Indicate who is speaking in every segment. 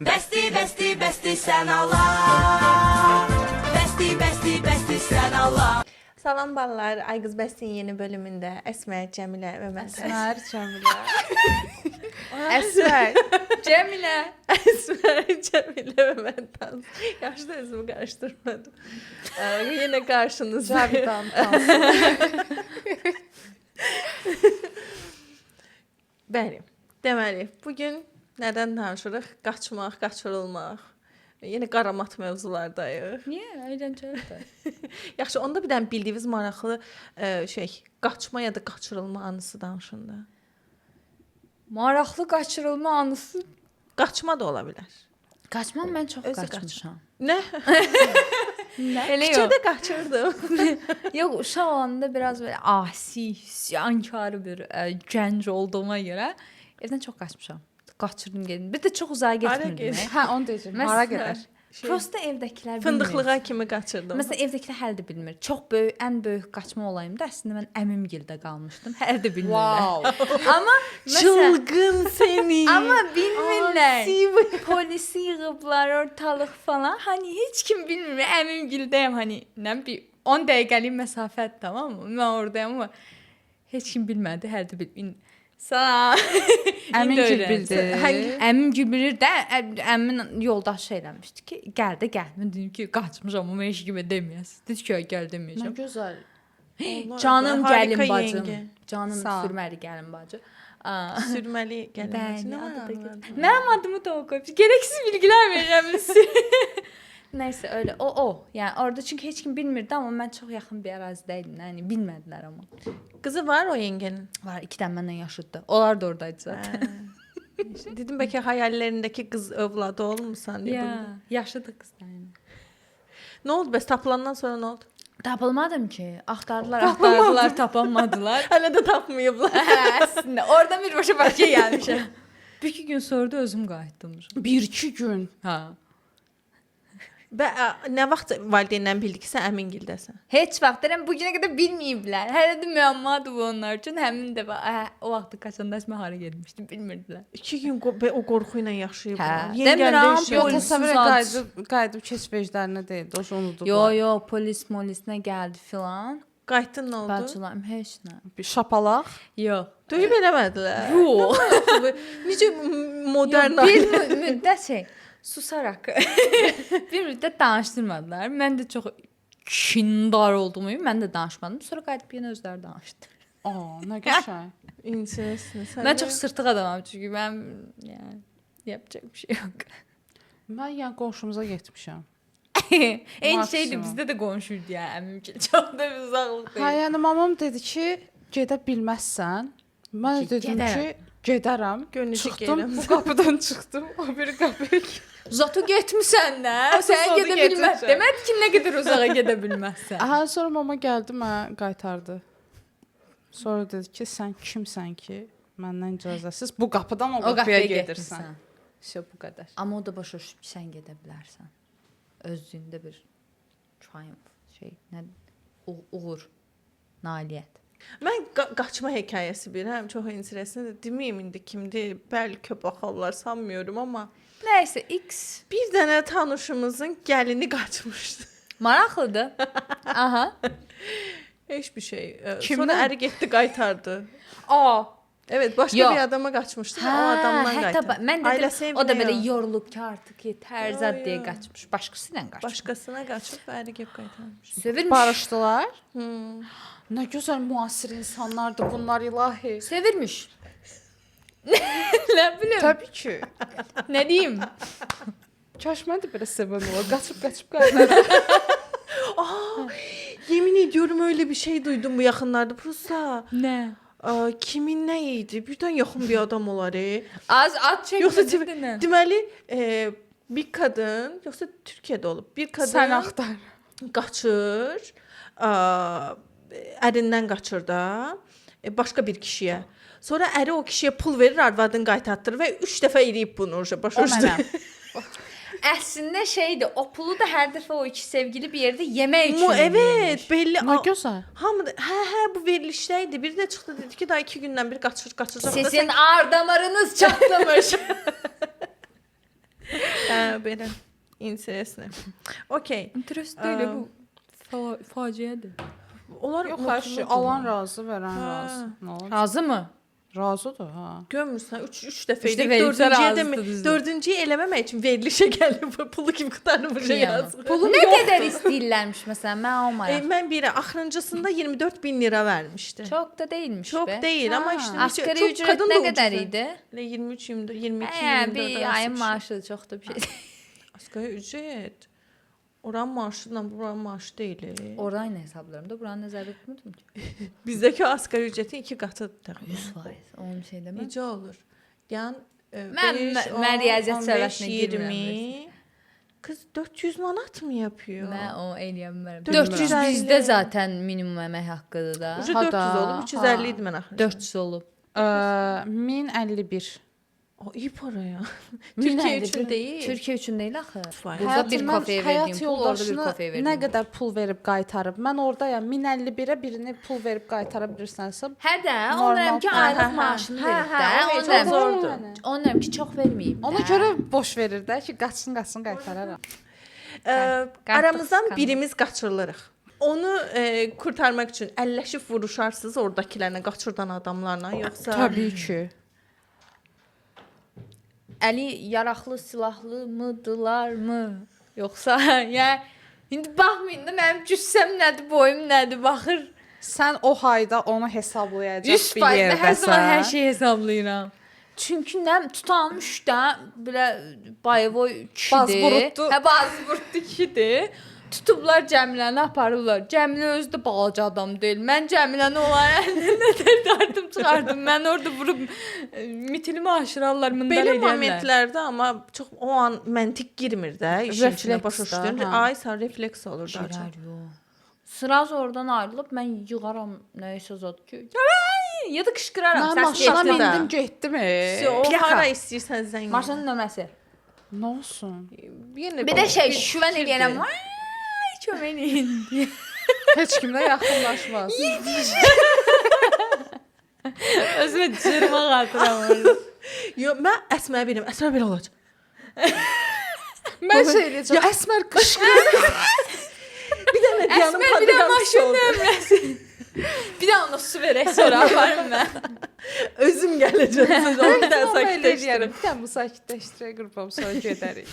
Speaker 1: Bəsti sən Allah. Bəsti sən Allah.
Speaker 2: Salam ballar, Ay Qız Bəstin yeni bölümündə Əsmər, Cəmilə və mən
Speaker 3: Əsmər, Cəmilə.
Speaker 2: Əsmər,
Speaker 3: Cəmilə.
Speaker 2: Əsmər, Cəmilə və mən dans. Yaxşı özümü qarışdırmadım. Yenə qarşınızda.
Speaker 3: Cavidan dansı.
Speaker 2: Bəli, deməli, bugün nədən danışırıq? Qaçmaq, qaçırılmaq. Yenə qaramat mövzulardayıq.
Speaker 3: Niyə? Əyləncəlidir.
Speaker 2: Yaxşı, onda bir dənə bildiyiniz maraqlı qaçma ya da qaçırılma anısı danışın da.
Speaker 3: Maraqlı qaçırılma anısı.
Speaker 2: Qaçma da ola bilər.
Speaker 3: Qaçmam mən çox
Speaker 2: Özü
Speaker 3: qaçmışam.
Speaker 2: Nə?
Speaker 3: Elə
Speaker 2: Küçədə qaçırdım.
Speaker 3: Yox, uşaq olanda biraz belə asi, isyankar bir gənc olduğuma görə evdən çox qaçmışam. Qaçırdım gedim. Bir də çox uzağa getmirdim. Hə, onu deyəcəm. Hara qədər? Prosta evdəkilər bilmir.
Speaker 2: Fındıqlığa kimi qaçırdım.
Speaker 3: Məsələn, evdəkilər hələ də bilmir. Çox böyük, ən böyük qaçma olayım da əslində mən əmimgildə qalmışdım. Hələ də bilmirlər.
Speaker 2: Wow.
Speaker 3: Amma məsələn,
Speaker 2: Çılğın səni.
Speaker 3: amma bilmirlər.
Speaker 2: Asi.
Speaker 3: Polisi yığıblar, ortalıq falan. Hani heç kim bilmir. Əmimgildəyəm hani. Nə bir 10 dəqiqəlik məsafət, tamam mı? Mən oradayam amma heç kim bilmədi. Hələ də bilmir. Salam.
Speaker 4: Əmingil bildi.
Speaker 3: Əmim bilir də, əmin yoldaşı eləmişdi ki, gəl də gəl. Mən dedim ki, qaçmışam, amma heç kimə deməyəsiz. Dedi ki, gəl
Speaker 4: Nə
Speaker 3: deməyəcəm.
Speaker 4: gözəl.
Speaker 3: Canım
Speaker 2: Harika
Speaker 3: gəlin bacım.
Speaker 2: yenge.
Speaker 3: Canım
Speaker 4: Sağ ol.
Speaker 3: sürməli gəlin bacı.
Speaker 2: Sürməli gəlin.
Speaker 3: Bəli,
Speaker 2: Nə
Speaker 3: adı da
Speaker 2: var?
Speaker 3: gəl. Mənim adımı da o qoyub. Gereksiz bilgilər verirəm sizə. Nəysə öyle. O. Yəni orada çünki heç kim bilmirdi, amma mən çox yaxın bir ərazidə idim. Yəni bilmədilər amma.
Speaker 2: Qızı var o yengenin.
Speaker 3: Var, 2 dənə məndən yaşıddı. Onlar da oradaydı zaten.
Speaker 2: Dedim bəlkə hayallərindəki qız övladı olmusan deyə.
Speaker 3: Ya, yaşıdı qız da yəni.
Speaker 2: Nə oldu bəs tapılandan sonra nə oldu?
Speaker 3: Tapılmadım ki. Axtardılar, tapamadılar.
Speaker 2: Hələ də tapmayıblar.
Speaker 3: Əslində orada bir başa Bakıya gəlmişəm. 1-2 gün sonra da özüm qayıtdım.
Speaker 4: 1-2 gün.
Speaker 3: Ha.
Speaker 2: Və nə vaxt valideynlərin bildi ki, sən əmingildəsən?
Speaker 3: Heç vaxt deyirəm bu günə qədər bilməyiblər. Hələ də müəmmadır bu onlar üçün. Həmin də o vaxt qaçanda mən hara getmişdim bilmirdilər.
Speaker 2: 2 gün o qorxu ilə yaşayıblar.
Speaker 3: Hə, demirəm,
Speaker 4: Yo,
Speaker 3: Polis
Speaker 4: təsəvvür
Speaker 3: uzat.
Speaker 4: qayıdıb keçveclərinə deyildi. O unudublar.
Speaker 3: Yo, polis-molisnə gəldi filan.
Speaker 2: Qayıtdın nə oldu?
Speaker 3: Bacılarım heç nə.
Speaker 4: Bir şapalaq.
Speaker 3: Yox.
Speaker 2: Döyüb eləmədilər.
Speaker 3: Yox.
Speaker 2: Necə modern
Speaker 3: Bir müddət susaraq bir müddət danışdırmadılar. Mən də çox kindar olduğumu, mən də danışmadım. Sonra qayıdıb yenə özləri danışdı.
Speaker 4: Nə gözəl.
Speaker 2: İnsansın.
Speaker 3: Mən çox sırtıq adamam çünki mən yəni yapacaq bir şey yox.
Speaker 4: Mən yəni qonşumuza getmişəm.
Speaker 3: Eyni şeydir,
Speaker 4: Maksimum.
Speaker 3: bizdə də qonşuydu yəni əmimki. Çox da bir uzaqlıq
Speaker 4: Hə,
Speaker 3: deyil.
Speaker 4: yəni mamam dedi ki, gedə bilməzsən. Mən
Speaker 3: Ki,
Speaker 4: dedim
Speaker 3: gedərəm.
Speaker 4: ki, gedərəm.
Speaker 2: Gönlünüzü
Speaker 4: Çıxdım,
Speaker 2: gedirəm.
Speaker 4: bu qapıdan çıxdım, o biri qapıya.
Speaker 3: Zato getmisən də. Sən
Speaker 4: Zato
Speaker 3: gedə bilməz.
Speaker 4: getmişəm.
Speaker 3: Demək ki, nə qədər uzağa gedə bilməzsən.
Speaker 4: Hə, sonra mama gəldi, mənə qaytardı. Sonra dedi ki, sən kimsən ki, məndən icazəsiz bu qapıdan o qapıya gedirsən. Şey bu qədər.
Speaker 3: Amma o da başa düşüb ki, sən gedə bilərsən. Özlüyündə bir triumf nə uğur, nailiyyət.
Speaker 2: Mən qaçma hekayəsi bilirəm, çox interesantdır. Deməyim indi kimdir, bəlkə baxarlar sanmıyorum, amma
Speaker 3: Nəysə, X
Speaker 2: bir dənə tanışımızın gəlini qaçmışdı.
Speaker 3: maraqlıdır. Aha.
Speaker 2: Heç bir şey.
Speaker 4: Kimdən?
Speaker 2: Sonra əri getdi qaytardı. Evet, başqa
Speaker 3: Yox.
Speaker 2: bir adama qaçmışdı və o adamdan
Speaker 3: hətta
Speaker 2: qaytardı.
Speaker 3: mən dedim, o da belə
Speaker 2: yox.
Speaker 3: yorulub ki, artıq tərzat
Speaker 2: Yo,
Speaker 3: deyə
Speaker 2: yo.
Speaker 3: qaçmış. Başqası ilə qaçmış.
Speaker 2: Başqasına qaçıb və əri gəlib qaytarmış.
Speaker 3: Sevirmiş.
Speaker 4: Barışdılar. Nə gözəl müasir insanlardır bunlar ilahi.
Speaker 3: Sevirmiş. Nə bilim.
Speaker 4: Təbii ki.
Speaker 3: Nə deyim?
Speaker 4: Kaş mən də belə sevən olar. Qaçıb qayıdaram.
Speaker 2: Yemin ediyorum öyle bir şey duydum bu yaxınlarda. Prosta
Speaker 3: Nə?
Speaker 2: kimin nə idi? Birdən yaxın bir adam olar.
Speaker 3: Az at çəkmə.
Speaker 2: Yoxsa
Speaker 3: cidden.
Speaker 2: deməli bir kadın, yoxsa Türkiyədə olub. Bir kadın
Speaker 4: Sən axtar.
Speaker 2: qaçır, ərindən qaçır da, başqa bir kişiyə. Sonra əri o kişiyə pul verir, arvadını qaytartdırır və 3 dəfə eləyib bunu başa
Speaker 4: O
Speaker 2: düşdü.
Speaker 4: mənəm.
Speaker 3: Əslində şeydir, o pulu da hər dəfə o iki sevgili bir yerdə yemək üçün.
Speaker 2: Evet, belli.
Speaker 4: Nə gözəl.
Speaker 2: Hamı da, hə bu verilişdə idi. Bir də çıxdı dedi ki, daha 2 gündən bir qaçacaq da.
Speaker 3: Sizin ar damarınız çatlamış.
Speaker 2: Belə. Interesne. Okay.
Speaker 3: Interest deyil bu. Faciədir.
Speaker 2: Onlar
Speaker 4: Yox, hər şey alan razı, verən razı. Nə olacaq?
Speaker 3: Razı mı?
Speaker 4: Razıdır, ha.
Speaker 2: Görmürsən 3 dəfə
Speaker 3: Üç
Speaker 2: idi.
Speaker 3: dəfə elibsə
Speaker 2: 4-cüyə
Speaker 3: razıdır,
Speaker 2: də
Speaker 3: düzdür.
Speaker 2: 4-cüyü eləməmək üçün verilişə gəlib pulu kim qurtarmış yazır.
Speaker 3: Nə qədər istəyirlərmiş məsələn, mən almayım.
Speaker 2: Mən biri axırıncısında 24.000 lira vermişdi.
Speaker 3: Çox da deyilmiş
Speaker 2: Çox
Speaker 3: be.
Speaker 2: deyil, amma işte
Speaker 3: Asgari ücret nə qədər idi?
Speaker 2: 23, 24, 22,
Speaker 3: Hə,
Speaker 2: 24
Speaker 3: bir ayın maaşı çox da bir şey.
Speaker 2: Asgari ücret. Oranın maaşıyla buranın maaşı deyil.
Speaker 3: Orayı nə hesablarım da buranı nəzərdə tutmurdum ki.
Speaker 2: Bizdəki asgari ücretin 2 qatıdır təxminən.
Speaker 3: 100%. Onun şey demə.
Speaker 2: Necə olur? Yəni
Speaker 3: Mən riyaziyyat sərvəsinə girmirəm.
Speaker 2: 20 Kız 400 manat mı yapıyor?
Speaker 3: Mən o eləyə bilmərəm.
Speaker 2: 450.
Speaker 3: 400 bizdə zaten minimum əmək haqqıdır da.
Speaker 2: Ucu 400 olub, 350 idi mən axı.
Speaker 3: 400 olub.
Speaker 4: 1051.
Speaker 2: O iyi para ya. Türkiye üçün deyil.
Speaker 3: Türkiyə üçün deyil axı.
Speaker 2: Faiz.
Speaker 3: Burada bir kafeyə
Speaker 4: həyat
Speaker 3: verdiyim pul, orada bir
Speaker 4: yoldaşına
Speaker 3: kafeyə
Speaker 4: nə
Speaker 3: verdiyim.
Speaker 4: qədər pul verib qaytarıb. Mən oradayam. 1051-ə birini pul verib qaytara bilirsənsə,
Speaker 3: Hə də,
Speaker 4: Normal.
Speaker 3: onlarım ki
Speaker 2: Hə,
Speaker 3: aylıq
Speaker 2: hə,
Speaker 3: maaşını
Speaker 2: hə,
Speaker 3: verib
Speaker 2: hə,
Speaker 3: də.
Speaker 2: o
Speaker 3: Onlarım
Speaker 2: çox zordur.
Speaker 3: Onlarım ki çox verməyib.
Speaker 4: ona görə boş verir də ki, qaçsın qaytararam.
Speaker 2: Aramızdan birimiz qaçırılırıq. Onu kurtarmaq üçün əlləşib vuruşarsınız oradakilərlə, qaçırdan adamlarla, yoxsa
Speaker 4: Təbii ki.
Speaker 3: Əli yaraqlı, silahlı mıdılarmı? Yoxsa yəni indi baxmayın da mənim cüssəm nədir, boyum nədir, baxır.
Speaker 4: Sən o hayda onu hesablayacaq
Speaker 3: 100%
Speaker 4: bir
Speaker 3: hər zaman
Speaker 4: yerdəsən.
Speaker 3: hər şeyi hesablayıram. Çünki nə tutanmış da belə bayvoy kişidir.
Speaker 4: Bazburutdu.
Speaker 3: Hə, bazburutdu kişidir. Tutublar Cəmiləni aparırlar. Cəmilə özü də balaca adam deyil. Mən Cəmiləni onlara nələr dartım çıxardım. Mən orada vurub mitilimi aşırarlar, mındar
Speaker 2: belə
Speaker 3: eləyərlər.
Speaker 2: momentlərdə amma çox o an məntiq girmir də, işin içinə
Speaker 4: Refleks
Speaker 2: başa
Speaker 4: də,
Speaker 2: düşdün.
Speaker 4: hə.
Speaker 2: Ay, sən refleks olur da.
Speaker 3: Girer yo. Sıraz oradan ayrılıb mən yığaram nəysə zad ki. Gəl! Ya da qışqıraram.
Speaker 4: Mən
Speaker 3: Səs
Speaker 4: maşına
Speaker 3: getdi də.
Speaker 4: mindim, getdim.
Speaker 2: O
Speaker 3: Plaka.
Speaker 2: hara istəyirsən zəng.
Speaker 3: Maşının nömrəsi.
Speaker 4: Nə olsun?
Speaker 2: Yenə
Speaker 3: Bir də şey,
Speaker 2: bir
Speaker 3: şüvən
Speaker 2: fikirdir.
Speaker 3: eləyərəm. Vay, kömək eləyin.
Speaker 4: Heç kimlə yaxınlaşmaz.
Speaker 3: Özümə cırmaq atıram orada.
Speaker 2: Yo, mən Əsmər bilirəm. Əsmər belə olacaq.
Speaker 4: Mən şey eləyəcəm. Əsmər qışqır.
Speaker 2: Bir dənə yanım
Speaker 3: Əsmər bir də
Speaker 2: padıqam
Speaker 3: maşının
Speaker 2: oldu.
Speaker 3: nömrəsi. Bir də ona su verək sonra aparım mən.
Speaker 2: Özüm gələcəm. Onu bir dənə sakitləşdirim.
Speaker 4: Bir dənə bu sakitləşdirək qrupam sonra gedərik.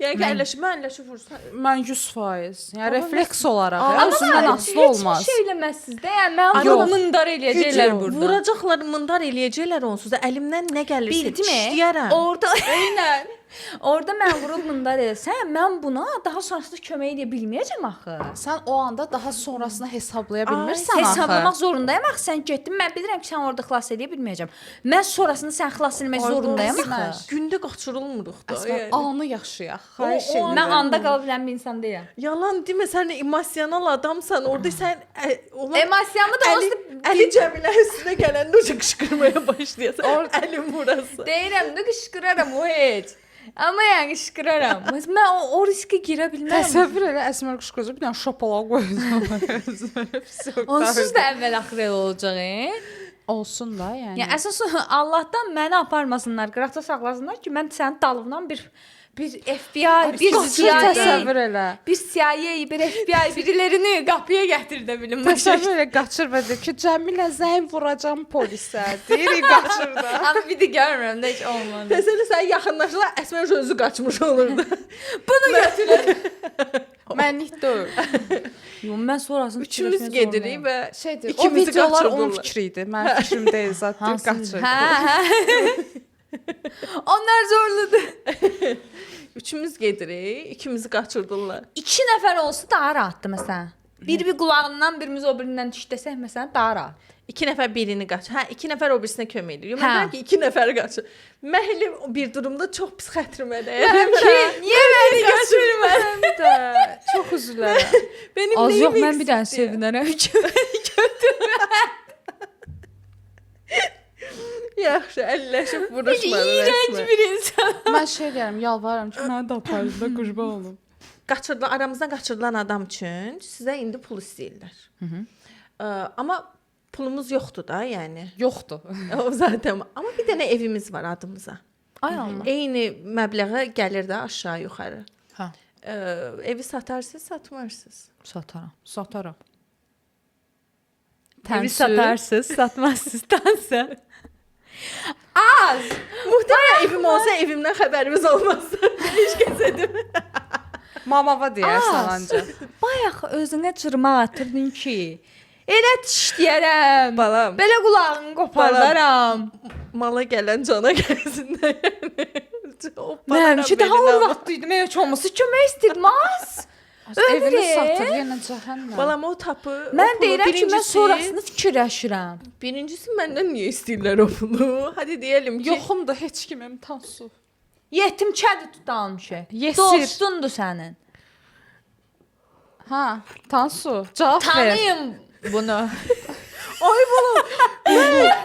Speaker 2: Yəni ki, əlləşib vursan.
Speaker 4: Mən 100%. Yəni refleks olaraq,
Speaker 2: Amma
Speaker 4: ya, özündən asılı olmaz.
Speaker 3: Heç bir şey eləməzsiniz də. Yəni mən
Speaker 4: Yox.
Speaker 3: bunu mındar eləyəcəklər burada.
Speaker 2: Vuracaqlar, mındar eləyəcəklər onsuz da. Əlimdən nə gəlirsə
Speaker 3: Bildimi?
Speaker 2: işləyərəm.
Speaker 3: Orda eynən. Orda mən vurub mındar eləsəm, mən buna daha sonrasında kömək edə bilməyəcəm axı.
Speaker 4: Sən o anda daha sonrasını hesablaya bilmirsən axı.
Speaker 3: Hesablamaq zorundayam axı. Sən getdin, mən bilirəm ki, sən orada xilas edə bilməyəcəm. Mən sonrasını sən xilas etmək zorundayam axı.
Speaker 2: Gündə qaçırılmırıq da.
Speaker 4: Əsmər,
Speaker 2: Yəni.
Speaker 4: anı yaşayaq. Xahiş
Speaker 2: O-
Speaker 3: Mən
Speaker 4: edirəm.
Speaker 3: anda qala bilən bir insan deyiləm.
Speaker 2: Yalan demə, sən emosional adamsan. Orada sən onlar
Speaker 3: Emosiyanı da
Speaker 2: Əli,
Speaker 3: onsuz
Speaker 2: Əli Cəmilə üstünə gələndə uca qışqırmaya başlayasan. Əlim burası.
Speaker 3: deyirəm, nə qışqıraram o heç. Amma yəni qışqıraram. Mən o riskə girə bilmərəm.
Speaker 4: Təsəvvür elə Əsmər qışqıracaq, bir dənə şapalaq qoyacaq.
Speaker 3: Onsuz da əvvəl axır elə olacaq.
Speaker 4: olsun da, yəni.
Speaker 3: Yəni əsas Allahdan məni aparmasınlar, qıraqda saxlasınlar ki, mən sənin dalından bir FBI, bir CIA,
Speaker 4: təsəvvür elə.
Speaker 3: bir CIA, bir FBI birilərini qapıya gətirdə bilim.
Speaker 4: Təsəvvür elə qaçır və deyir ki, Cəmilə zəng vuracam polisə. Deyir, qaçır da.
Speaker 3: Amma bir də görmürəm də heç olmadı.
Speaker 2: Təsəlli sən yaxınlaşırlar, Əsmər özü qaçmış olurdu.
Speaker 3: Bunu götürün.
Speaker 4: Mənlik deyil.
Speaker 3: Yox, mən sonrasını
Speaker 2: Üçümüz gedirik və
Speaker 4: Şeydir, o
Speaker 2: İkimizi
Speaker 4: videolar onun
Speaker 2: qaçırdılar.
Speaker 4: fikri idi. Mənim fikrim deyil zaten, qaçır.
Speaker 3: Hə. Onlar zorludur.
Speaker 2: üçümüz gedirik, ikimizi qaçırdılar.
Speaker 3: 2 nəfər olsa daha rahatdır məsələn. Bir qulağından, birimiz o birindən düşdəsək məsələn daha rahat.
Speaker 2: 2 nəfər birini qaçır. Hə, 2 nəfər o birisinə kömək edir. Yox,
Speaker 3: Hə.
Speaker 2: mən deyirəm ki, 2 nəfər qaçır. Mən elə bir durumda çox pis xətrimə dəyər.
Speaker 3: Niyə məni götürmədin?
Speaker 4: də çox üzülərəm.
Speaker 2: Benim
Speaker 3: Az
Speaker 2: neyim
Speaker 3: yox, mən bir dənə
Speaker 2: eksikdir?
Speaker 3: sevinərəm ki, məni götürmədin.
Speaker 2: Yaxşı, əlləşib vuruşmadı.
Speaker 3: İğrənc
Speaker 2: rəsmən.
Speaker 3: bir insan.
Speaker 4: Mən şey deyirəm, yalvarıram ki, məni də aparın da qurban olum.
Speaker 2: Qaçırdılan, aramızdan qaçırılan adam üçün sizə indi pul istəyirlər. Amma pulumuz yoxdur da, yəni.
Speaker 4: Yoxdur.
Speaker 2: O zaten. Amma bir dənə evimiz var adımıza.
Speaker 3: Ay Allah.
Speaker 2: Eyni məbləğə gəlir də aşağı yuxarı.
Speaker 3: Hə,
Speaker 2: Evi satarsınız, satmarsınız.
Speaker 3: sataram.
Speaker 4: Sataram.
Speaker 3: Evi
Speaker 4: Təmsil.
Speaker 3: satarsınız, satmazsınız dansa.
Speaker 2: Muhtemelen evim olsa evimdən xəbərimiz olmaz. Heç kəsə demə.
Speaker 4: Mamava deyərsən ancaq.
Speaker 3: Bayaq özünə cırmaq atırdın ki, elə dişləyərəm.
Speaker 2: Balam,
Speaker 3: Belə qulağını qopardaram.
Speaker 2: mala gələn cana gəlsin də yəni.
Speaker 3: Mənim ki daha vaxtıydım, heç olmasa kömək istəyirdim az.
Speaker 4: Evini
Speaker 3: Ömrə.
Speaker 4: satır yenə cəhənnəm.
Speaker 2: Balam o tapı.
Speaker 3: Mən
Speaker 2: o pulu
Speaker 3: deyirəm ki, mən
Speaker 2: birincisi-
Speaker 3: sonrasını fikirləşirəm.
Speaker 2: Birincisi məndən niyə istəyirlər o pulu? Hadi deyəlim ki.
Speaker 4: Yoxum da heç kimim Tansu.
Speaker 3: Yetim kədi tutanmışı.
Speaker 4: Yesir.
Speaker 3: Dostundur sənin.
Speaker 4: Ha, Tansu, cavab ver.
Speaker 3: Tanıyım bunu.
Speaker 2: Ay balam.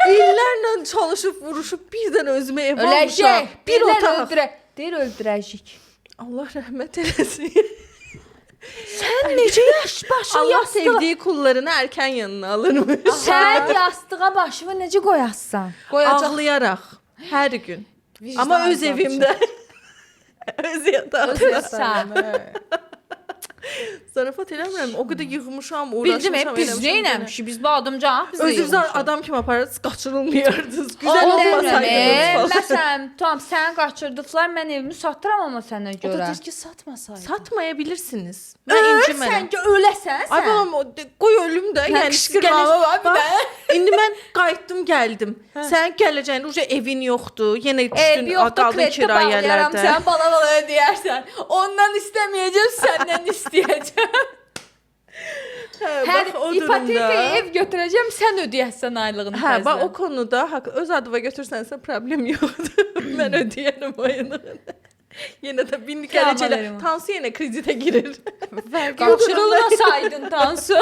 Speaker 2: İllərlə çalışıb vuruşub birdən özümə ev almışam.
Speaker 3: Öləcək.
Speaker 2: Bir otaq.
Speaker 3: öldürə. Deyir öldürəcək.
Speaker 2: Allah rəhmət eləsin.
Speaker 3: Sən necə başını
Speaker 2: Allah
Speaker 3: yastığa...
Speaker 2: sevdiyi kullarını erken yanına alırmış.
Speaker 3: Sən yastığa başını necə qoyarsan?
Speaker 2: Ağlayaraq hər gün. Amma öz evimdə. öz yatağımda.
Speaker 3: Sən.
Speaker 2: Zarafat eləmirəm. O qədər yığmışam,
Speaker 3: Bildim,
Speaker 2: uğraşmışam.
Speaker 3: biz neynəmişik? Biz bu adamcağıq, biz
Speaker 2: Özünüzə adam kimi aparırsınız, qaçırılmayardınız. Güzel
Speaker 3: Güzel
Speaker 2: olmasaydınız falan.
Speaker 3: Məsələn, tamam, sən qaçırdıqlar, mən evimi satıram amma sənə
Speaker 4: O da
Speaker 3: görə.
Speaker 4: deyir ki, satmasaydı.
Speaker 2: Satmayabilirsiniz. Mən incimərəm.
Speaker 3: Sən ki öləsən
Speaker 2: Ay
Speaker 3: sən.
Speaker 2: balam, qoy ölüm də.
Speaker 3: Mən qışqırmağım var bir
Speaker 2: Bax, İndi mən qayıtdım, gəldim. Sən gələcəyin, uca evin yoxdur. Yenə düşdün,
Speaker 3: yoxdur,
Speaker 2: qaldın
Speaker 3: kreditə bağlayaram,
Speaker 2: kirayələrdə.
Speaker 3: sən bala ödəyərsən. Ondan istəməyəcəm, səndən istəyəcəm. Hər
Speaker 2: bax, o
Speaker 3: ipoteka
Speaker 2: durumda-
Speaker 3: ev götürəcəm, sən ödəyəsən aylığını.
Speaker 2: Hə, bax o
Speaker 3: təzədən.
Speaker 2: konuda öz adıma götürsənsə problem yoxdur. Mən ödəyərəm oyunu. Yenə də binlik
Speaker 3: Kıyamam
Speaker 2: gələcəklə
Speaker 3: verim.
Speaker 2: Tansu yenə kreditə girir.
Speaker 3: Qaçırılmasaydın Tansu.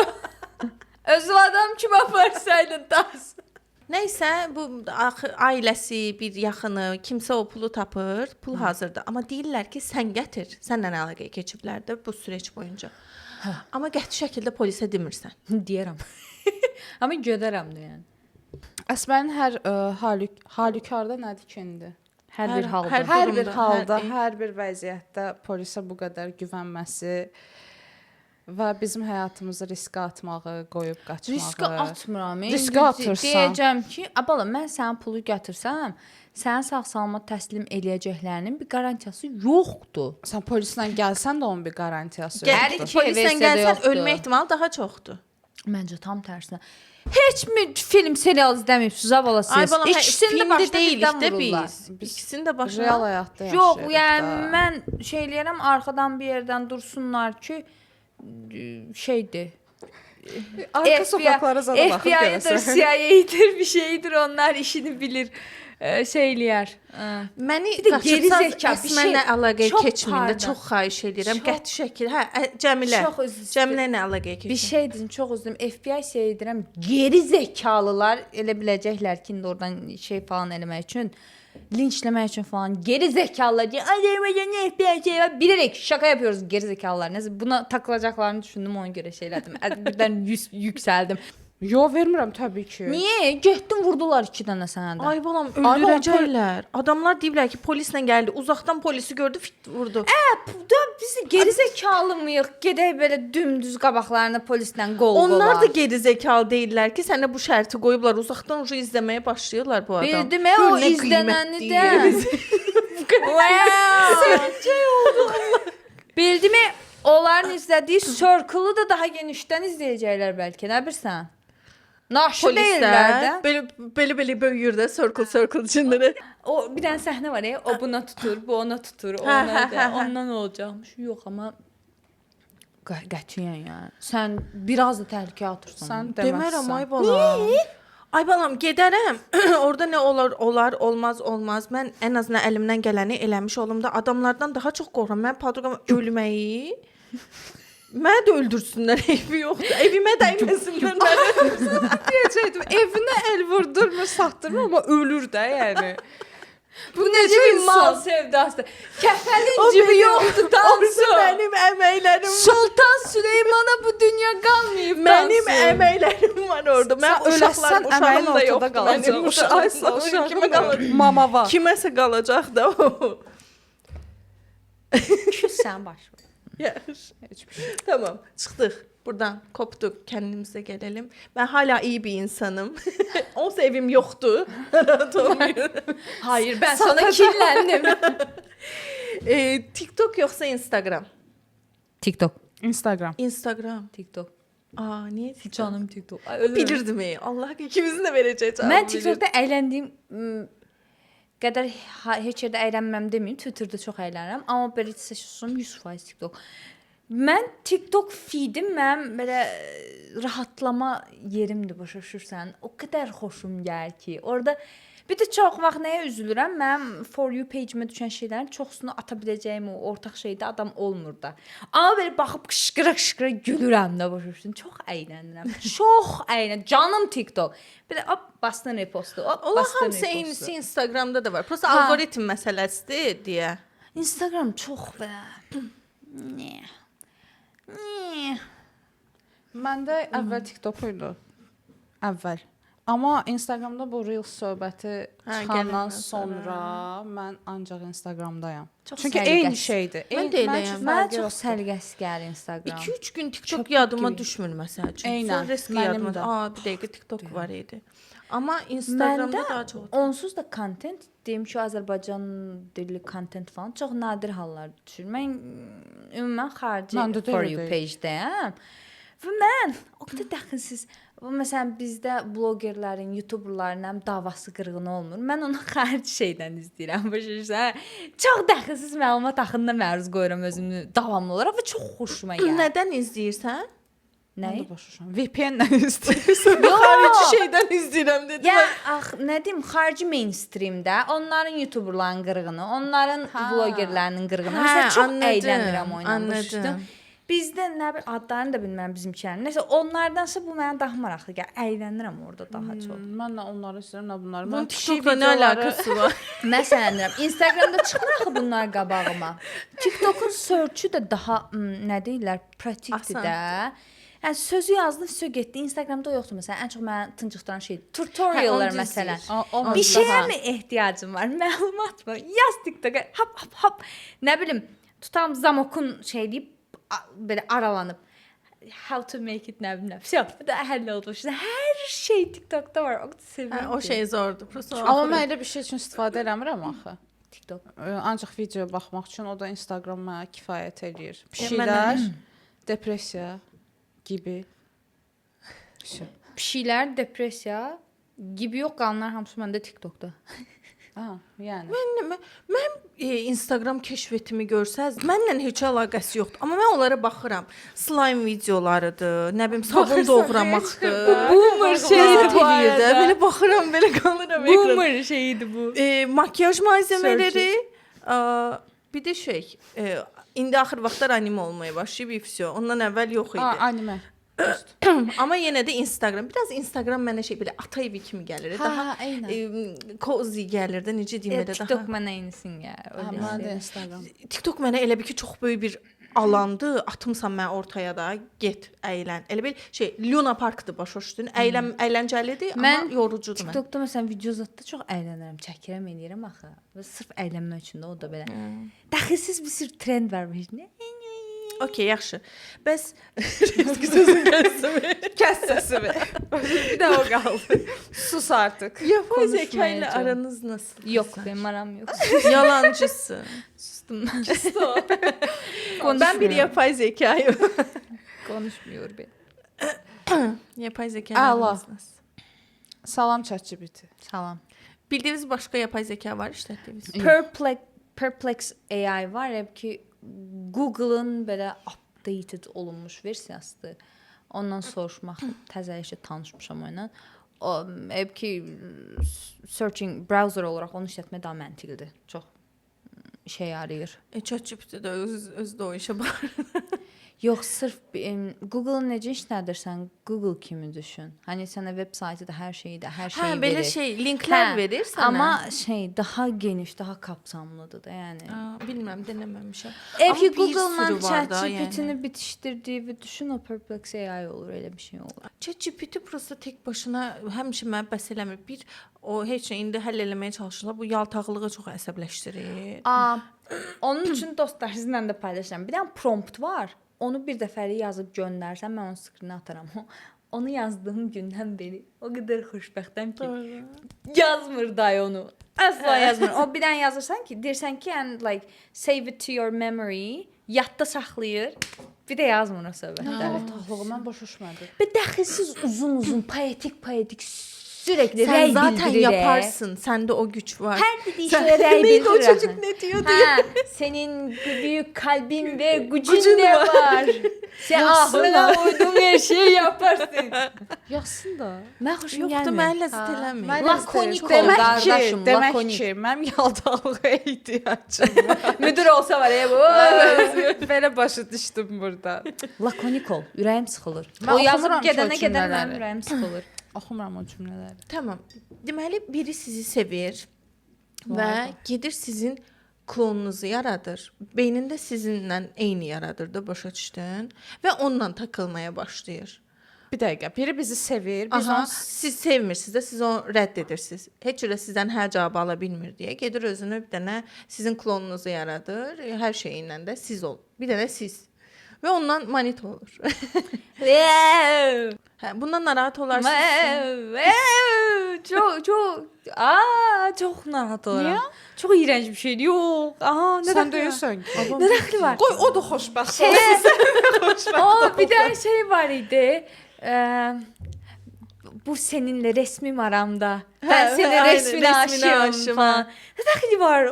Speaker 3: Özü adam kimi aparsaydın Tansu.
Speaker 2: Nəysə, bu ailəsi, bir yaxını, kimsə o pulu tapır, pul hazırdır. Amma deyirlər ki, sən gətir. Səndən əlaqəyə keçiblər də bu süreç boyunca. Amma qəti şəkildə polisə demirsən.
Speaker 3: Deyərəm. Amma gödərəm də yəni.
Speaker 4: Əsmərin hər halükarda nədir ki indi?
Speaker 3: Hər bir halda.
Speaker 4: Hər bir
Speaker 2: durumda,
Speaker 4: halda,
Speaker 2: hər-
Speaker 4: hər bir vəziyyətdə polisə bu qədər güvənməsi və bizim həyatımızı riskə atmağı, qoyub qaçmağı.
Speaker 3: Riskə atmıram.
Speaker 4: Riskə atırsan.
Speaker 3: Deyəcəm ki, abala mən sənin pulu gətirsəm, sənin sağ-salamat təslim eləyəcəklərinin bir qarantiyası yoxdur.
Speaker 4: Sən polislə gəlsən də onun bir qarantiyası
Speaker 3: Hər
Speaker 4: yoxdur.
Speaker 3: iki
Speaker 2: Polisdən
Speaker 3: versiyada
Speaker 2: gəlsən
Speaker 3: yoxdur.
Speaker 2: ölmə ehtimalı daha çoxdur.
Speaker 3: Məncə tam tərsinə. Heç mi film, serial izləməyibsiniz abala siz?
Speaker 2: Ay balam,
Speaker 3: İkisini də
Speaker 2: filmdə
Speaker 3: başdan
Speaker 2: deyilik
Speaker 3: birdən
Speaker 2: də
Speaker 3: vururlar.
Speaker 2: biz. İkisini də başına.
Speaker 4: Real həyatda
Speaker 3: Yox,
Speaker 4: yaşayırıq
Speaker 3: yəni
Speaker 4: da.
Speaker 3: mən şey eləyərəm, arxadan bir yerdən dursunlar ki, şeydir.
Speaker 4: Arka sokaqlara zada baxıb
Speaker 3: FBI-dir,
Speaker 4: görəsən.
Speaker 3: CIA-dir, bir şeydir, onlar işini bilir. Şey eləyər.
Speaker 2: Məni
Speaker 3: Bir də geri
Speaker 2: qaçırsaz
Speaker 3: zeka, bir
Speaker 2: Əsmənlə
Speaker 3: şey-
Speaker 2: əlaqəyə
Speaker 3: çox
Speaker 2: keçməyin də
Speaker 3: pardon.
Speaker 2: çox xahiş edirəm.
Speaker 3: Çox-
Speaker 2: Qəti şəkil. Hə, Cəmilə.
Speaker 3: Çox üzr istəyirəm.
Speaker 2: Cəmilə ilə əlaqəyə keçin.
Speaker 3: Bir şey dedim, çox üzrüm. FBI şey edirəm, geri zekalılar elə biləcəklər ki, indi oradan şey falan eləmək üçün, linçləmək üçün falan geri zekalılar deyə, Azərbaycanın FBI şey var, bilərək şaka yapıyoruz geri zekalılar. Nəsə buna takılacaqlarını düşündüm, ona görə şey elədim. Birdən yüksəldim.
Speaker 4: Yo, vermirəm təbii ki.
Speaker 3: Niyə? Getdin vurdular 2 dənə sənə də.
Speaker 2: Ay balam,
Speaker 4: balam,
Speaker 2: öldürəcəklər. Adamlar deyiblər ki, polislə gəldi. Uzaqdan polisi gördü, fit vurdu.
Speaker 3: Da biz geri zekalı mıyıq? Gedək belə dümdüz qabaqlarına polislə qol-qola.
Speaker 2: Onlar da geri zekalı deyirlər ki, sənə bu şərti qoyublar. Uzaqdan ucu izləməyə başlayırlar bu adam.
Speaker 3: Bildim, o
Speaker 2: Gör nə
Speaker 3: izlənəni
Speaker 2: qiymətli
Speaker 3: də.
Speaker 2: yeriz.
Speaker 3: Bildim, onların izlədiyi Circle-ı da daha genişdən izləyəcəklər bəlkə, nə bilirsən? Naşı deyirlər də.
Speaker 2: Polislər belə böyüyür də circle içində.
Speaker 3: O bir dənə səhnə var ya, o buna tutur, bu ona tutur, o
Speaker 2: Hə,
Speaker 3: ona
Speaker 2: hə,
Speaker 3: da.
Speaker 2: hə, hə.
Speaker 3: Ondan olacaqmış. Yox, amma qətiyyən yəni. Sən biraz da təhlükə atırsan.
Speaker 4: Sən
Speaker 2: Demərəm
Speaker 4: deməzsən.
Speaker 2: ay balam. Ay balam, gedərəm. Orada nə olar, olmaz. Mən ən azından əlimdən gələni eləmiş olum da adamlardan daha çox qorxuram. Mən padroqam ölməyi. Məni də öldürsünlər, evi yoxdur. Evimə dəyməsinlər, məni öldürsünlər.
Speaker 4: Deyəcəkdim, evinə əl vurdurmur, satdırmır, amma ölür də, yəni.
Speaker 3: Bu necə bir mal sevdası. Kəfənin cibi yoxdur, Tansu.
Speaker 2: Mənim əməklərim
Speaker 3: Sultan Süleymana bu dünya qalmayıb,
Speaker 2: Mənim əməklərim var orada. Mən
Speaker 4: Öləsən əməyin ortada qalacaq.
Speaker 2: Uşaq kimə qalacaq?
Speaker 4: Mama var.
Speaker 2: Kiməsə qalacaq da o.
Speaker 3: Sən baş ver.
Speaker 2: Yaxşı. Tamam, çıxdıq. Buradan kopduq, kəndimizə gələlim. Mən hala iyi bir insanım. Onsuz evim yoxdur. Rahat olmayın.
Speaker 3: Hayır, ben sana kirləndim.
Speaker 2: TikTok yoxsa Instagram?
Speaker 3: TikTok.
Speaker 4: Instagram.
Speaker 2: Instagram.
Speaker 3: TikTok.
Speaker 2: Aa, niyə TikTok?
Speaker 3: Canım TikTok.
Speaker 2: Bilirdim. Allah ikimizin də verəcək cavabı.
Speaker 3: Mən TikTokda əyləndiyim qədər heç yerdə əylənməm deməyim. Twitterdə çox əylənirəm, amma belə seçsəm 100% TikTok. Mən TikTok feedim mənim belə rahatlama yerimdir, başa düşürsən. O qədər xoşum gəlir ki, orada bir də çox vaxt nəyə üzülürəm? Mənim for you page-imə düşən şeylərin çoxsunu ata biləcəyim o ortaq şeydə adam olmur da. Amma belə baxıb qışqıra gülürəm də, başa düşürsən. Çox əylənirəm. Çox əylənirəm. Canım TikTok. Bir də bastın repostu.
Speaker 2: Allah hamısı eynisi Instagramda da var. Prosta algoritm məsələsidir deyə.
Speaker 3: Instagram çox belə
Speaker 4: Məndə əvvəl TikTok idi. Əvvəl. Amma Instagramda bu Reels söhbəti çıxandan sonra mən ancaq Instagramdayam. Çünki eyni şeydir.
Speaker 2: Mən də eləyəm.
Speaker 3: Mən çox səliqəsiz gəlir Instagram.
Speaker 2: 2-3 gün TikTok yadıma düşmür məsəl üçün.
Speaker 4: Eynən.
Speaker 2: Sonra yadıma. Bir dəqiqə TikTok var idi. Amma Instagramda daha çox.
Speaker 3: Onsuz da content deyim ki, Azərbaycan dilli content falan çox nadir hallarda düşür. Mən ümumən xarici for you page-dəyəm. Və mən o qədər dəxilsiz. Məsələn, bizdə blogerlərin, youtuberların davası qırğını olmur. Mən onu xarici şeydən izləyirəm. Başa çox dəxilsiz məlumat axınına məruz qoyuram özümü davamlı olaraq və çox xoşuma gəlir.
Speaker 2: Nədən izləyirsən?
Speaker 3: Nəyi?
Speaker 4: VPN-dən izləyirsən.
Speaker 2: Xarici şeydən izləyirəm dedim.
Speaker 3: Ya, nə deyim, xarici mainstreamdə onların youtuberların qırğını, onların blogerlərinin qırğını. Məsələn, çox əylənirəm oynamışdım. Bizdə nə bir adlarını da bilmirəm bizimkilərin. Nəsə onlardansa bu mənə daha maraqlı gəlir. Əylənirəm orada daha çox.
Speaker 4: Mən də onları istəyirəm, nə bunları.
Speaker 2: Bunun TikTokla nə əlaqəsi var?
Speaker 3: Məsələn, Instagramda çıxmır axı bunlar qabağıma. TikTokun search-ü də daha nə deyirlər, pratikdir də. Yəni sözü yazdım, söz getdi. Instagramda yoxdur məsələn. Ən çox mənə tıncıqdıran şey tutoriallar məsələn. Bir şeyə mi ehtiyacım var? Məlumat var. Yaz TikToka. Hop. Nə bilim, tutam Zamokun şey deyib belə aralanıb. How to make it nə bilim. Всё, da həll oldu. Hər şey TikTokda var. O qədər sevirəm.
Speaker 2: O şey zordur.
Speaker 4: Amma mən elə bir şey üçün istifadə eləmirəm axı.
Speaker 3: TikTok.
Speaker 4: Ancaq video baxmaq üçün o da Instagram mənə kifayət eləyir. Bir şeylər, depressiya gibi.
Speaker 3: Pişiklər, depressiya gibi yox, qalanlar hamısı məndə TikTokda.
Speaker 4: Yəni.
Speaker 2: Mən Instagram keşfetimi görsəz, mənlə heç əlaqəsi yoxdur. Amma mən onlara baxıram. Slime videolarıdır, nə bilim sabun doğramaqdır.
Speaker 3: Boomer şeydir bu
Speaker 2: arada. Belə baxıram, belə qalıram ekranda.
Speaker 3: Boomer şeydir bu.
Speaker 2: Makyaj malzemeləri, bir də şey, indi axır vaxtlar anime olmaya başlayıb, ifsyo. Ondan əvvəl yox idi.
Speaker 4: Anime.
Speaker 2: Amma yenə də Instagram, biraz Instagram mənə şey belə ata evi kimi gəlir. Daha cozy gəlir də, necə deyim belə daha.
Speaker 3: TikTok mənə eynisin ya.
Speaker 4: Mən də Instagram.
Speaker 2: TikTok mənə elə bir ki, çox böyük bir alandı. Atımsan mən ortaya da, get, əylən. Elə bir şey, Luna Parkdır başa düşdün. Əyləncəlidir, amma yorucudur mən.
Speaker 3: TikTokda məsələn video zətdə çox əylənirəm, çəkirəm, eləyirəm axı. Və sırf əylənmək üçün də o da belə. Dəxilsiz bir sürü trend var bu.
Speaker 2: Okey, yaxşı. Bəs sözün
Speaker 4: Kəs səsimi. Bir də o qaldı. Sus artıq.
Speaker 2: Yapay zeka ilə aranız nasıl?
Speaker 3: Yox, benim aram yox.
Speaker 2: Yalancısın.
Speaker 3: Sustum.
Speaker 2: Ben bir yapay zekayım.
Speaker 3: Konuşmuyor be.
Speaker 2: Yapay zeka ilə aranız nasıl?
Speaker 4: Salam ChatGPT.
Speaker 3: Salam.
Speaker 2: Bildiyiniz başqa yapay zeka var işlətdiyiniz?
Speaker 3: Perplex AI var ya ki Google'ın belə updated olunmuş versiyasıdır. Ondan soruşmaq, təzə işə tanışmışam onunla. O ki searching browser olaraq onu işlətmək daha məntiqlidir. Çox işə yarayır.
Speaker 2: ChatGPT də özü də o işə baxır.
Speaker 3: Yox, sırf Google necə işlədirsən, Google kimi düşün. Hani sənə veb saytı da hər şeyi
Speaker 2: Hə, belə
Speaker 3: verir.
Speaker 2: şey linklər verir sənə.
Speaker 3: Amma daha geniş, daha kapsamlıdır da, yəni.
Speaker 2: Bilmirəm, deneməmişəm.
Speaker 3: If you
Speaker 2: bir
Speaker 3: Google-la
Speaker 2: sürü var da,
Speaker 3: ChatGPT-ni bitişdirdiyi düşün, o Perplex AI olur, elə bir şey olur.
Speaker 2: ChatGPT prosta tək başına həmişə mənə bəs eləmir. Bir o heç nə indi həll eləməyə çalışırlar. Bu yaltaqlığı çox əsəbləşdirir.
Speaker 3: Onun üçün dostlar sizinlə də paylaşıram. Bir dənə prompt var. Onu bir dəfəlik yazıb göndərsən, mən onun skrinini ataram. Onu yazdığım gündən bəri o qədər xoşbəxtəm ki, yazmır day onu. Əsla yazmır. O bir dənə yazırsan ki, deyirsən ki, and like save it to your memory, yadda saxlayır. Bir də yazmır o söhbətləri.
Speaker 4: Taxlığı mən başa düşmədim.
Speaker 3: Bir dəxilsiz uzun, poetik sürekli
Speaker 2: Sən
Speaker 3: rəy
Speaker 2: zaten
Speaker 3: bildirir.
Speaker 2: yaparsın. Səndə o güç var.
Speaker 3: Hər dediği şeye rəy bildirir.
Speaker 2: O çocuk ne diyor diye.
Speaker 3: Ha, senin büyük kalbin ve gücün de var. Sen aklına uyduğun her şeyi yaparsın.
Speaker 4: Yazsın da.
Speaker 3: Mən xoşum
Speaker 2: Yoxdur,
Speaker 3: gəlmir.
Speaker 2: mən ləzzət eləmir.
Speaker 3: Lakonik ol,
Speaker 4: Demək
Speaker 3: qardaşım,
Speaker 4: ki, demək
Speaker 3: lakonik.
Speaker 4: ki, mənim yaltaqlığa ehtiyacım var.
Speaker 3: Müdür olsa var ya bu.
Speaker 4: Belə başa düşdüm burada.
Speaker 3: Lakonik ol, ürəyim sıxılır.
Speaker 4: Mən
Speaker 3: O yazıb
Speaker 4: oxumuram ki, o
Speaker 3: gedənə
Speaker 4: cümlələri.
Speaker 3: mənim ürəyim sıxılır.
Speaker 4: Oxumuram o cümlələri.
Speaker 2: Tamam. Deməli biri sizi sevir və gedir sizin klonunuzu yaradır. Beynində sizinlə eyni yaradır da, başa düşdün? Və onunla takılmaya başlayır.
Speaker 4: Bir dəqiqə, biri bizi sevir, biz
Speaker 2: Aha,
Speaker 4: onu
Speaker 2: siz sevmirsiniz də, siz onu rədd edirsiniz. Heç cürə sizdən hər cavabı ala bilmir deyə gedir özünü bir dənə sizin klonunuzu yaradır. Hər şeyi ilə də siz ol. Bir dənə siz. Və ondan manit olur. Hə, bundan narahat olarsınız.
Speaker 3: Çok narahat oluram.
Speaker 4: Niyə?
Speaker 3: Çox iğrənc bir şeydir. Yox. Aha, nə
Speaker 4: sən
Speaker 3: dəxli var?
Speaker 4: deyirsən ki.
Speaker 3: Nə dəxli var?
Speaker 4: Qoy o da xoşbəxt olsun.
Speaker 3: O bir tane şey var idi. Bu seninle resmim aramda. Ben
Speaker 2: Hə,
Speaker 3: senin
Speaker 2: aynen,
Speaker 3: resmine
Speaker 2: resmine
Speaker 3: aşığım
Speaker 2: aşığım,
Speaker 3: falan. Nə dəxli var?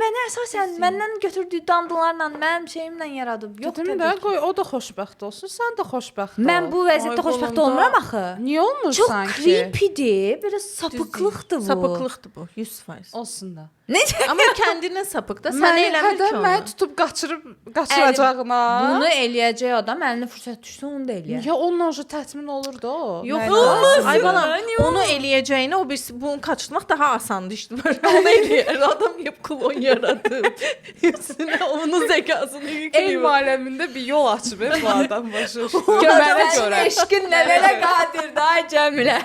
Speaker 3: Mənə əsasən məndən götürdüyü dandılarla mənim şeyimlə yaradıb. Yox
Speaker 4: Dedim
Speaker 3: təbii
Speaker 4: də
Speaker 3: ki.
Speaker 4: qoy o da xoşbəxt olsun, sən də xoşbəxt ol.
Speaker 3: Mən bu vəziyyətdə
Speaker 2: Ay,
Speaker 3: xoşbəxt
Speaker 2: qolumda-
Speaker 3: olmuram axı.
Speaker 4: Niyə olmur
Speaker 3: Çox
Speaker 4: sanki?
Speaker 3: creepy'dir. Belə sapıqlıqdır bu.
Speaker 2: Sapıqlıqdır bu, 100%.
Speaker 4: Olsun da.
Speaker 3: Necə?
Speaker 2: Amma kəndinə sapıq da, sənə eləmir ki onu.
Speaker 4: Məni tutub qaçıracağına.
Speaker 3: Bunu eləyəcək adam əlinə fürsət düşsə onu da eləyər.
Speaker 4: Ya onunla o təmin olur da o.
Speaker 2: Yox,
Speaker 4: Mənə
Speaker 2: olmaz.
Speaker 4: lazım.
Speaker 2: Ay balam, onu eləyəcəyinə o bir bunu qaçırtmaq daha asandır işte. Onu eləyər. Adam yep klon yaradıb. Üstünə onun zəkasını
Speaker 4: Elm
Speaker 2: yükləyir.
Speaker 4: aləmində bir yol açıb bu adam başa.
Speaker 3: Gömənə
Speaker 4: görə.
Speaker 3: eşqin nələrə qadirdir ay Cəmilə.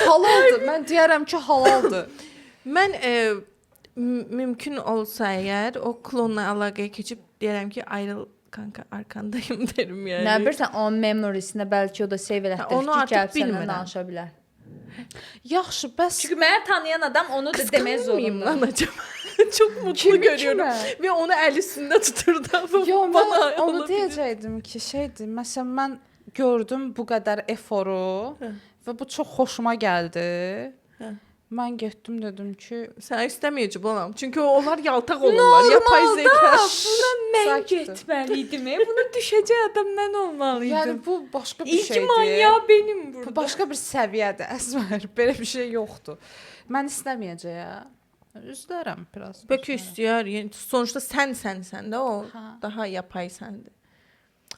Speaker 4: Halaldır. Mən deyərəm ki, halaldır.
Speaker 2: Mən mümkün olsa əgər o klonla əlaqəyə keçib deyərəm ki, ayrıl kanka arkandayım derim yəni.
Speaker 3: Nə bilirsən onun memorisinə bəlkə o da save elətdir
Speaker 2: Onu
Speaker 3: ki,
Speaker 2: artıq
Speaker 3: gəlib səndən
Speaker 2: bilmirəm.
Speaker 3: danışa bilər.
Speaker 4: Yaxşı, bəs
Speaker 3: Çünki məni tanıyan adam onu da demək
Speaker 2: Qısqanmayayım
Speaker 3: zorunda.
Speaker 2: lan acaba. Çok mutlu
Speaker 4: Kimi
Speaker 2: görüyorum.
Speaker 4: kimə?
Speaker 2: Ve onu el üstünde tuturdu.
Speaker 4: Yo,
Speaker 2: Bana
Speaker 4: mən onu
Speaker 2: olabilir.
Speaker 4: deyəcəydim ki, şeydir. Məsələn, mən gördüm bu qədər eforu və bu çox xoşuma gəldi. Mən getdim dedim ki,
Speaker 2: Sen istəməyəcək olam. Çünkü onlar yaltaq olurlar. Yapay zeka.
Speaker 3: Buna mən
Speaker 4: Sakitdir.
Speaker 3: getməliydim. Buna düşəcək adam mən olmalıydım.
Speaker 4: yəni bu başqa bir
Speaker 3: İlk
Speaker 4: şeydir.
Speaker 3: manyağı benim burada.
Speaker 4: Bu başqa bir səviyyədir. Əsmər, belə bir şey yoxdur. Mən istəməyəcəyəm. Üzlərəm biraz.
Speaker 2: Bökü istiyor. Yani sonuçta sen de o daha yapay sendir.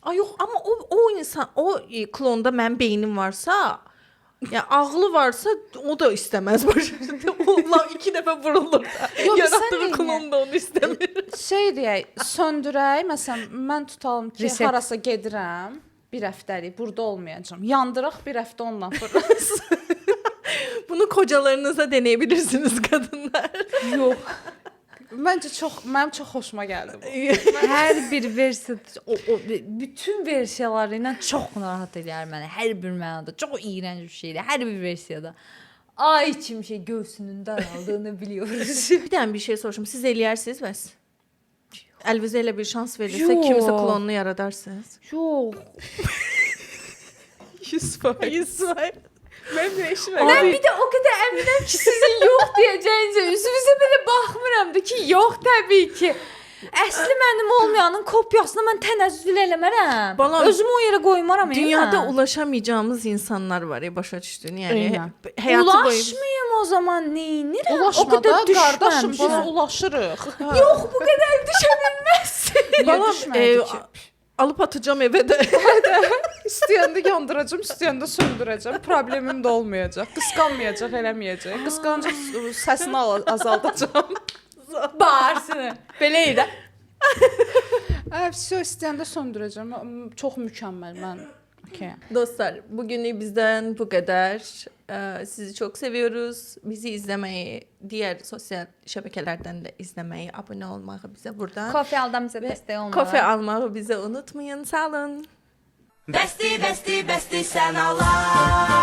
Speaker 2: Ay yox, amma o insan, o klonda mənim beynim varsa, ya ağlı varsa o da istəməz başında. Allah 2 dəfə vurulur da.
Speaker 4: Yox,
Speaker 2: Yaratdığı
Speaker 4: sən
Speaker 2: klon da onu istəmir.
Speaker 4: Şey deyək, söndürək. Məsələn, mən tutalım ki,
Speaker 3: Reset.
Speaker 4: harasa gedirəm, bir həftəlik burada olmayacağam. Yandıraq bir həftə onunla fırlas.
Speaker 2: Bunu kocalarınıza deneyebilirsiniz kadınlar.
Speaker 3: Yox.
Speaker 4: Məncə mənim çox xoşuma gəldi bu.
Speaker 3: Hər bir versiya o bütün versiyaları ilə çox narahat eləyər məni. Hər bir mənada çox iyrənc bir şeydir. Hər bir versiyada. Ay içim şey göğsünün daraldığını biliyoruz.
Speaker 2: Bir dənə bir şey soruşum. Siz eləyərsiniz bəs? Əlvizə elə bir şans verilsə,
Speaker 3: Yox.
Speaker 2: kimsə klonunu yaradarsınız.
Speaker 3: Yox.
Speaker 2: 100%. Mən də eşimə.
Speaker 3: Mən bir də o qədər əminəm ki, sizin yox deyəcəyinizə üzünüzə belə baxmıram da ki, yox təbii ki. Əsli mənim olmayanın kopyasını mən tənəzzül eləmərəm.
Speaker 2: Balam,
Speaker 3: Özümü o yerə qoymaram.
Speaker 2: Dünyada ulaşamayacağımız insanlar var ya, başa düşdün? Yəni
Speaker 4: Eynən.
Speaker 2: həyatı boyu
Speaker 3: ulaşmayım o zaman neynirəm? O
Speaker 4: Ulaşmada
Speaker 3: qədər
Speaker 4: qardaşım,
Speaker 3: düşməmişəm.
Speaker 4: buna ulaşırıq.
Speaker 3: Yox, bu qədər düşə bilməzsin.
Speaker 2: balam
Speaker 4: düşmədi ki.
Speaker 2: alıp atacağım eve də.
Speaker 4: İstəyəndə yandıracağam, istəyəndə söndürəcəm. Problemim də olmayacaq. Qısqanmayacaq, eləməyəcək. Qısqancaq səsini azaldacağam.
Speaker 3: Bağırsın. Belə idi.
Speaker 4: Vəsə istəyəndə söndürəcəm. Çox mükəmməl mən. Okay.
Speaker 2: Dostlar, bugünlük bizden bu kadar. Sizi çok seviyoruz. Bizi izlemeyi, diğer sosyal şebekelerden de izlemeyi, abone olmayı bize buradan.
Speaker 3: Kofe aldan bizə dəstək olmalı.
Speaker 2: Kofe almayı bize unutmayın. Sağ olun.
Speaker 1: Besti, besti, besti sen Allah.